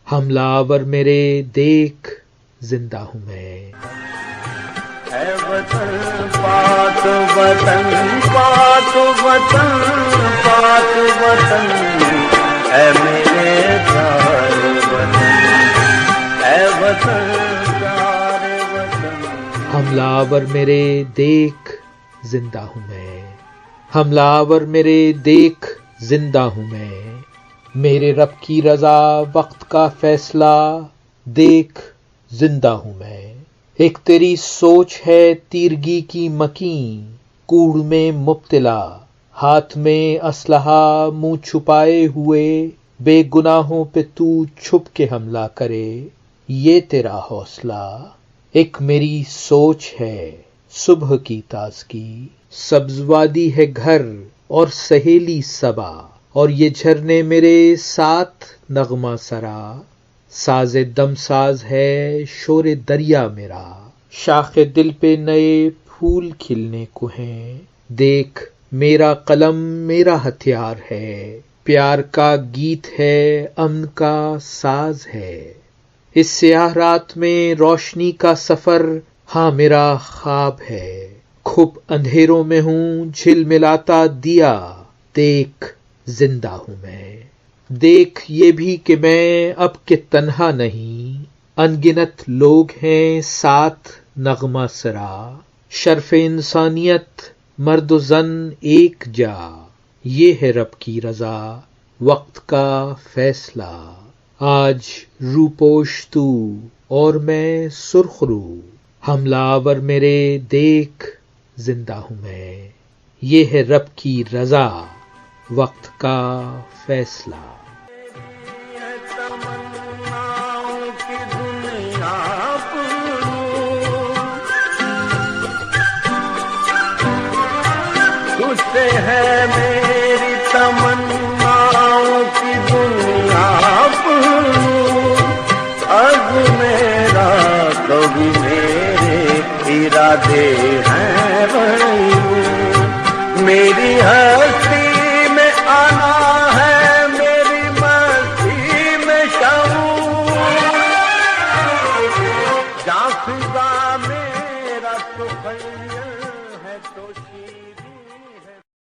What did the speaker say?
حملہ آور میرے دیکھ زندہ ہوں میں. اے وطن پاک وطن پاک وطن پاک وطن، اے میرے پیارے وطن، اے وطن پیارے وطن. حملہ آور میرے دیکھ زندہ ہوں میں. حملہ آور میرے دیکھ زندہ ہوں میں. میرے رب کی رضا وقت کا فیصلہ دیکھ زندہ ہوں میں. ایک تیری سوچ ہے تیرگی کی مکین، کوڑ میں مبتلا، ہاتھ میں اسلحہ منہ چھپائے ہوئے، بے گناہوں پہ تو چھپ کے حملہ کرے، یہ تیرا حوصلہ. ایک میری سوچ ہے صبح کی تازگی، سبز وادی ہے گھر اور سہیلی صبا، اور یہ جھرنے میرے ساتھ نغمہ سرا. ساز دم ساز ہے شور دریا میرا، شاخ دل پہ نئے پھول کھلنے کو ہیں. دیکھ میرا قلم میرا ہتھیار ہے، پیار کا گیت ہے امن کا ساز ہے. اس سیاہ رات میں روشنی کا سفر ہاں میرا خواب ہے. کھپ اندھیروں میں ہوں جھل ملاتا دیا، دیکھ زندہ ہوں میں. دیکھ یہ بھی کہ میں اب کہ تنہا نہیں، انگنت لوگ ہیں ساتھ نغمہ سرا. شرف انسانیت مرد و زن ایک جا، یہ ہے رب کی رضا وقت کا فیصلہ. آج روپوش تو اور میں سرخ رو، حملہ آور میرے دیکھ زندہ ہوں میں. یہ ہے رب کی رضا وقت کا فیصلہ. تجھ سے ہے میری تمناؤں کی دنیا پھولوں، از میرا کبھی میرے ارادے ہیں بڑی، میری ہستی